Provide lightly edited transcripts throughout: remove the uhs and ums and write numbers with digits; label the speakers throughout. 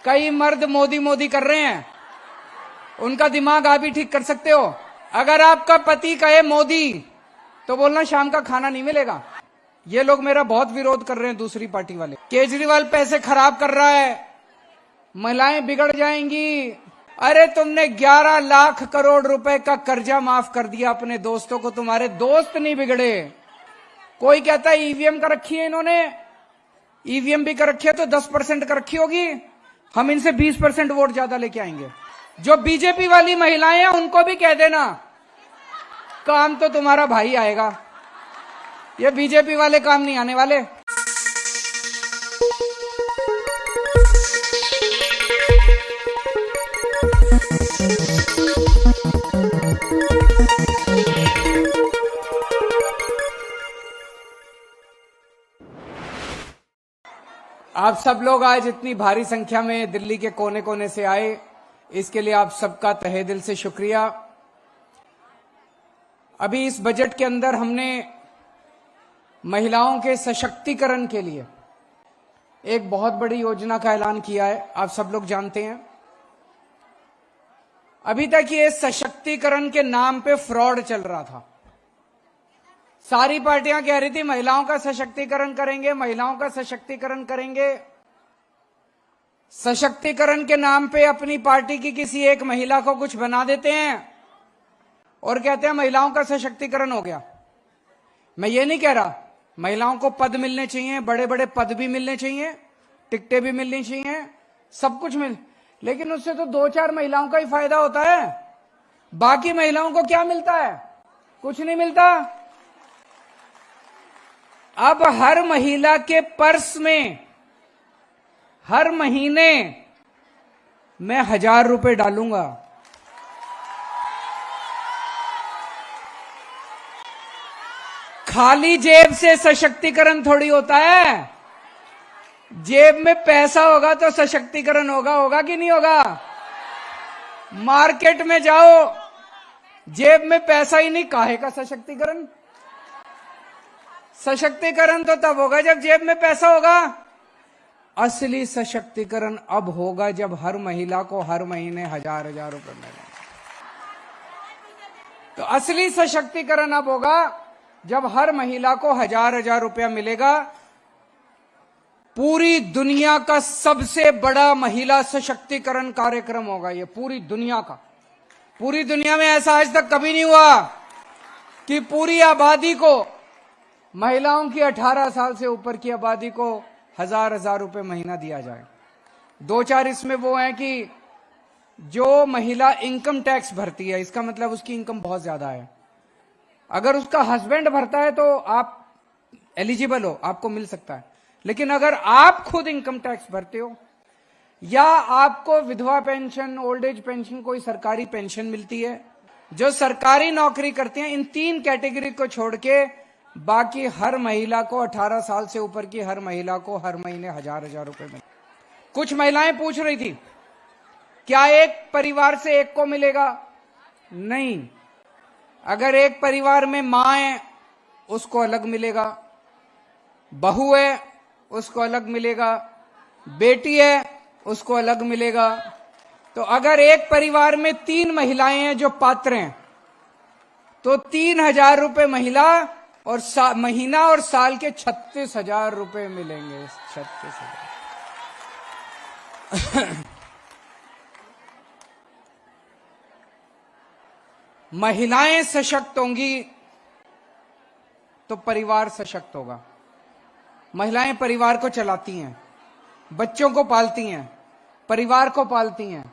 Speaker 1: कई मर्द मोदी मोदी कर रहे हैं, उनका दिमाग आप ही ठीक कर सकते हो। अगर आपका पति कहे मोदी तो बोलना शाम का खाना नहीं मिलेगा। ये लोग मेरा बहुत विरोध कर रहे हैं, दूसरी पार्टी वाले। केजरीवाल पैसे खराब कर रहा है, महिलाएं बिगड़ जाएंगी। अरे तुमने 11 लाख करोड़ रुपए का कर्जा माफ कर दिया अपने दोस्तों को, तुम्हारे दोस्त नहीं बिगड़े। कोई कहता है ईवीएम का रखी है इन्होंने, ईवीएम भी कर रखी है तो 10% कर रखी होगी, हम इनसे 20% वोट ज्यादा लेके आएंगे। जो बीजेपी वाली महिलाएं हैं उनको भी कह देना काम तो तुम्हारा भाई आएगा, ये बीजेपी वाले काम नहीं आने वाले। आप सब लोग आज इतनी भारी संख्या में दिल्ली के कोने कोने से आए, इसके लिए आप सबका तहे दिल से शुक्रिया। अभी इस बजट के अंदर हमने महिलाओं के सशक्तिकरण के लिए एक बहुत बड़ी योजना का ऐलान किया है, आप सब लोग जानते हैं। अभी तक ये सशक्तिकरण के नाम पे फ्रॉड चल रहा था। सारी पार्टियां कह रही थी महिलाओं का सशक्तिकरण करेंगे, महिलाओं का सशक्तिकरण करेंगे। सशक्तिकरण के नाम पे अपनी पार्टी की किसी एक महिला को कुछ बना देते हैं और कहते हैं महिलाओं का सशक्तिकरण हो गया। मैं ये नहीं कह रहा, महिलाओं को पद मिलने चाहिए, बड़े बड़े पद भी मिलने चाहिए, टिकटें भी मिलनी चाहिए, सब कुछ लेकिन उससे तो 2-4 महिलाओं का ही फायदा होता है, बाकी महिलाओं को क्या मिलता है? कुछ नहीं मिलता। अब हर महिला के पर्स में हर महीने मैं 1000 रुपए डालूंगा। खाली जेब से सशक्तिकरण थोड़ी होता है, जेब में पैसा होगा तो सशक्तिकरण होगा कि नहीं होगा? मार्केट में जाओ, जेब में पैसा ही नहीं, काहे का सशक्तिकरण? सशक्तिकरण तो तब होगा जब जेब में पैसा होगा। असली सशक्तिकरण अब होगा जब हर महिला को हर महीने 1000 रुपए मिलेंगे। तो असली सशक्तिकरण अब होगा जब हर महिला को 1000 रुपया मिलेगा। पूरी दुनिया का सबसे बड़ा महिला सशक्तिकरण कार्यक्रम होगा ये, पूरी दुनिया का। पूरी दुनिया में ऐसा आज तक कभी नहीं हुआ कि पूरी आबादी को, महिलाओं की 18 साल से ऊपर की आबादी को 1000 रुपए महीना दिया जाए। 2-4 इसमें वो हैं कि जो महिला इनकम टैक्स भरती है, इसका मतलब उसकी इनकम बहुत ज्यादा है। अगर उसका हस्बैंड भरता है तो आप एलिजिबल हो, आपको मिल सकता है। लेकिन अगर आप खुद इनकम टैक्स भरते हो या आपको विधवा पेंशन, ओल्ड एज पेंशन, कोई सरकारी पेंशन मिलती है, जो सरकारी नौकरी करते हैं, इन 3 कैटेगरी को छोड़ के बाकी हर महिला को, 18 साल से ऊपर की हर महिला को हर महीने 1000 रुपए मिले। कुछ महिलाएं पूछ रही थी क्या एक परिवार से एक को मिलेगा? नहीं, अगर एक परिवार में मां है उसको अलग मिलेगा, बहू है उसको अलग मिलेगा, बेटी है उसको अलग मिलेगा। तो अगर एक परिवार में 3 महिलाएं हैं जो पात्र हैं तो 3000 रुपए महिला और महीना और साल के 36,000 रुपए मिलेंगे। 36,000 महिलाएं सशक्त होंगी तो परिवार सशक्त होगा। महिलाएं परिवार को चलाती हैं, बच्चों को पालती हैं, परिवार को पालती हैं।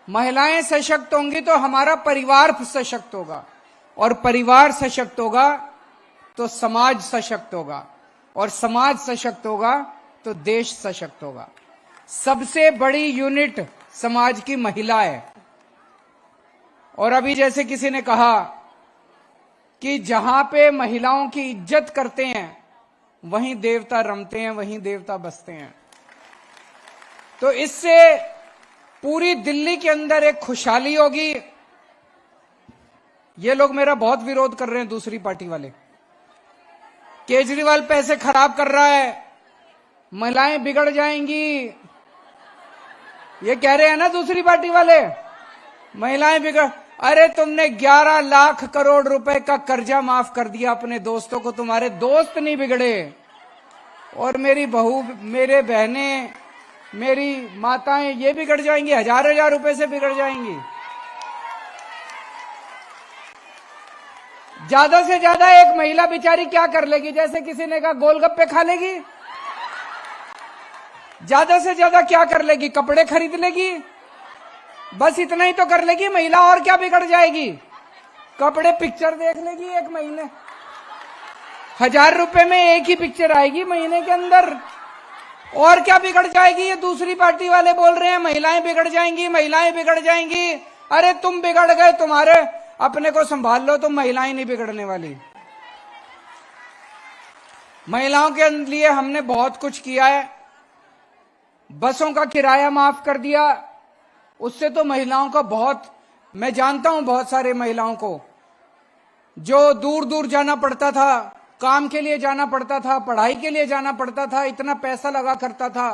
Speaker 1: महिलाएं सशक्त होंगी तो हमारा परिवार सशक्त होगा, और परिवार सशक्त होगा तो समाज सशक्त होगा, और समाज सशक्त होगा तो देश सशक्त होगा। सबसे बड़ी यूनिट समाज की महिला है। और अभी जैसे किसी ने कहा कि जहां पे महिलाओं की इज्जत करते हैं वहीं देवता रमते हैं, वहीं देवता बसते हैं। तो इससे पूरी दिल्ली के अंदर एक खुशहाली होगी। ये लोग मेरा बहुत विरोध कर रहे हैं, दूसरी पार्टी वाले। केजरीवाल पैसे खराब कर रहा है, महिलाएं बिगड़ जाएंगी। ये कह रहे हैं ना दूसरी पार्टी वाले, महिलाएं बिगड़। अरे तुमने 11 लाख करोड़ रुपए का कर्जा माफ कर दिया अपने दोस्तों को, तुम्हारे दोस्त नहीं बिगड़े। और मेरी बहू, मेरे बहनें, मेरी माताएं ये बिगड़ जाएंगी, हजार हजार रुपए से बिगड़ जाएंगी। ज्यादा से ज्यादा एक महिला बेचारी क्या कर लेगी? जैसे किसी ने कहा गोलगप्पे खा लेगी। ज्यादा से ज्यादा क्या कर लेगी? कपड़े खरीद लेगी। बस इतना ही तो कर लेगी महिला, और क्या बिगड़ जाएगी? कपड़े, पिक्चर देख लेगी एक महीने, 1000 रुपए में एक ही पिक्चर आएगी महीने के अंदर। और क्या बिगड़ जाएगी? ये दूसरी पार्टी वाले बोल रहे हैं महिलाएं बिगड़ जाएंगी, महिलाएं बिगड़ जाएंगी। अरे तुम बिगड़ गए, तुम्हारे अपने को संभाल लो, तुम महिलाएं नहीं बिगड़ने वाली। महिलाओं के लिए हमने बहुत कुछ किया है। बसों का किराया माफ कर दिया, उससे तो महिलाओं का बहुत, मैं जानता हूं बहुत सारे महिलाओं को जो दूर दूर जाना पड़ता था, काम के लिए जाना पड़ता था, पढ़ाई के लिए जाना पड़ता था, इतना पैसा लगा करता था।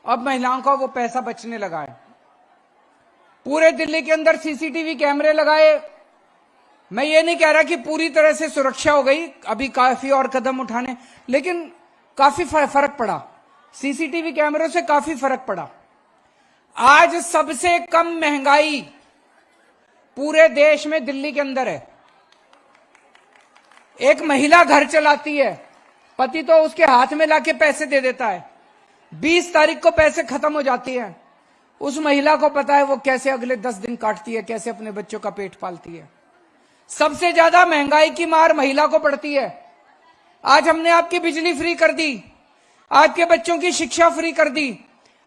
Speaker 1: अब महिलाओं का वो पैसा बचने लगा है। पूरे दिल्ली के अंदर सीसीटीवी कैमरे लगाए। मैं ये नहीं कह रहा कि पूरी तरह से सुरक्षा हो गई, अभी काफी और कदम उठाने, लेकिन काफी फर्क पड़ा। सीसीटीवी कैमरों से काफी फर्क पड़ा। आज सबसे कम महंगाई पूरे देश में दिल्ली के अंदर है। एक महिला घर चलाती है, पति तो उसके हाथ में लाके पैसे दे देता है, 20 तारीख को पैसे खत्म हो जाती है। उस महिला को पता है वो कैसे अगले 10 दिन काटती है, कैसे अपने बच्चों का पेट पालती है। सबसे ज्यादा महंगाई की मार महिला को पड़ती है। आज हमने आपकी बिजली फ्री कर दी, आपके बच्चों की शिक्षा फ्री कर दी,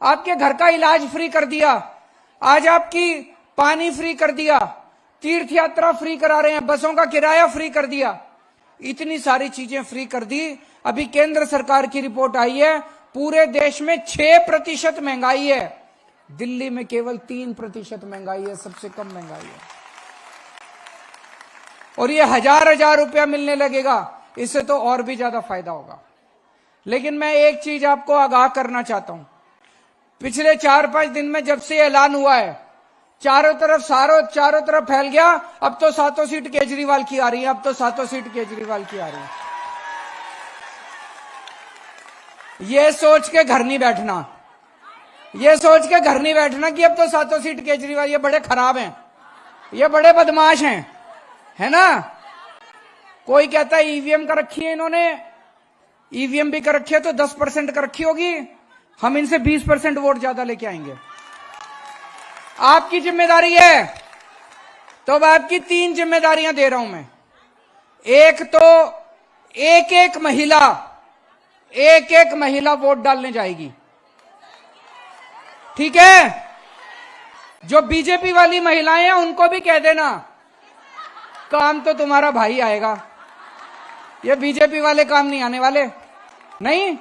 Speaker 1: आपके घर का इलाज फ्री कर दिया, आज आपकी पानी फ्री कर दिया, तीर्थ यात्रा फ्री करा रहे हैं, बसों का किराया फ्री कर दिया, इतनी सारी चीजें फ्री कर दी। अभी केंद्र सरकार की रिपोर्ट आई है, पूरे देश में 6% महंगाई है, दिल्ली में केवल 3% महंगाई है, सबसे कम महंगाई है। और ये हजार हजार रुपया मिलने लगेगा, इससे तो और भी ज्यादा फायदा होगा। लेकिन मैं एक चीज आपको आगाह करना चाहता हूं, पिछले 4-5 दिन में जब से ऐलान हुआ है, चारों तरफ फैल गया, अब तो 7 सीट केजरीवाल की आ रही है, अब तो 7 सीट केजरीवाल की आ रही है। ये सोच के घर नहीं बैठना, ये सोच के घर नहीं बैठना कि अब तो 7 सीट केजरीवाल, ये बड़े खराब हैं, ये बड़े बदमाश हैं, है ना। कोई कहता है ईवीएम का रखी है इन्होंने, ईवीएम भी कर रखी है तो 10% कर रखी होगी, हम इनसे 20% वोट ज्यादा लेके आएंगे। आपकी जिम्मेदारी है, तो अब आपकी 3 जिम्मेदारियां दे रहा हूं मैं। एक तो एक महिला वोट डालने जाएगी, ठीक है। जो बीजेपी वाली महिलाएं हैं उनको भी कह देना, काम तो तुम्हारा भाई आएगा, ये बीजेपी वाले काम नहीं आने वाले। नहीं,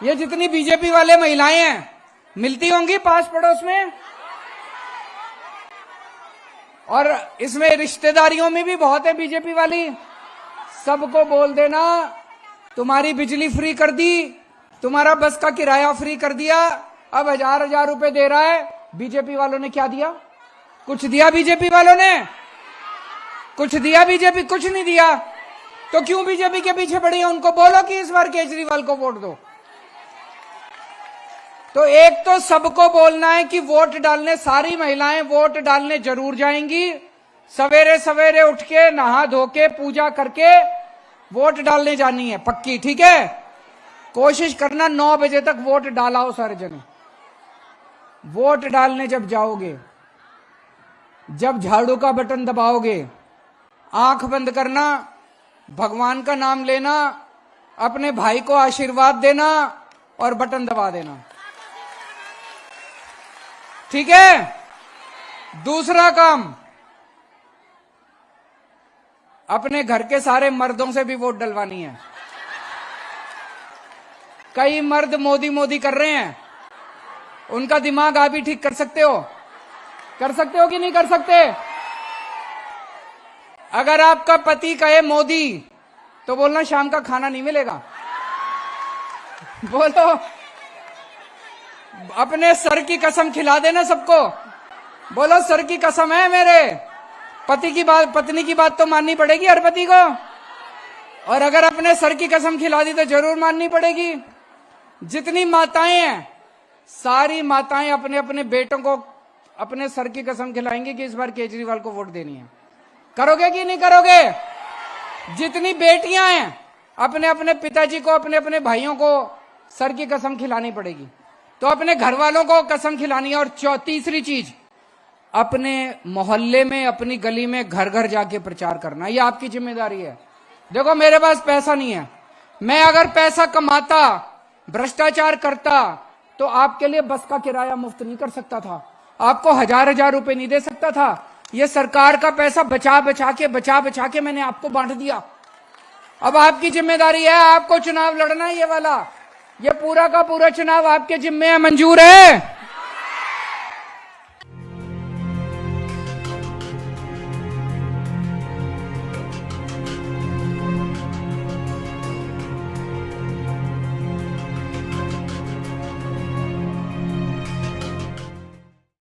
Speaker 1: ये जितनी बीजेपी वाले महिलाएं हैं मिलती होंगी पास पड़ोस में, और इसमें रिश्तेदारियों में भी बहुत है बीजेपी वाली। सबको बोल देना तुम्हारी बिजली फ्री कर दी, तुम्हारा बस का किराया फ्री कर दिया, अब हजार हजार रुपए दे रहा है। बीजेपी वालों ने क्या दिया? कुछ दिया बीजेपी वालों ने? कुछ दिया बीजेपी? कुछ नहीं दिया। तो क्यों बीजेपी के पीछे पड़ी है? उनको बोलो कि इस बार केजरीवाल को वोट दो। तो एक तो सबको बोलना है कि वोट डालने, सारी महिलाएं वोट डालने जरूर जाएंगी, सवेरे सवेरे उठ के नहा धो के पूजा करके वोट डालने जानी है, पक्की, ठीक है। कोशिश करना 9 बजे तक वोट डालाओ सारे जने। वोट डालने जब जाओगे, जब झाड़ू का बटन दबाओगे, आंख बंद करना, भगवान का नाम लेना, अपने भाई को आशीर्वाद देना और बटन दबा देना, ठीक है। दूसरा काम, अपने घर के सारे मर्दों से भी वोट डलवानी है। कई मर्द मोदी मोदी कर रहे हैं, उनका दिमाग आप ही ठीक कर सकते हो। कर सकते हो कि नहीं कर सकते? अगर आपका पति कहे मोदी, तो बोलना शाम का खाना नहीं मिलेगा। बोलो, अपने सर की कसम खिला देना सबको। बोलो सर की कसम है मेरे। पत्नी की बात तो माननी पड़ेगी हर पति को, और अगर अपने सर की कसम खिला दी तो जरूर माननी पड़ेगी। जितनी माताएं हैं सारी माताएं अपने अपने बेटों को अपने सर की कसम खिलाएंगी कि इस बार केजरीवाल को वोट देनी है। करोगे कि नहीं करोगे? जितनी बेटियां हैं अपने अपने पिताजी को अपने अपने भाइयों को सर की कसम खिलानी पड़ेगी। तो अपने घर वालों को कसम खिलानी है। और तीसरी चीज, अपने मोहल्ले में अपनी गली में घर घर जाके प्रचार करना, ये आपकी जिम्मेदारी है। देखो मेरे पास पैसा नहीं है, मैं अगर पैसा कमाता भ्रष्टाचार करता तो आपके लिए बस का किराया मुफ्त नहीं कर सकता था, आपको हजार रुपए नहीं दे सकता था। ये सरकार का पैसा बचा बचा के मैंने आपको बांट दिया। अब आपकी जिम्मेदारी है, आपको चुनाव लड़ना है। ये वाला ये पूरा का पूरा चुनाव आपके जिम्मे है। मंजूर है?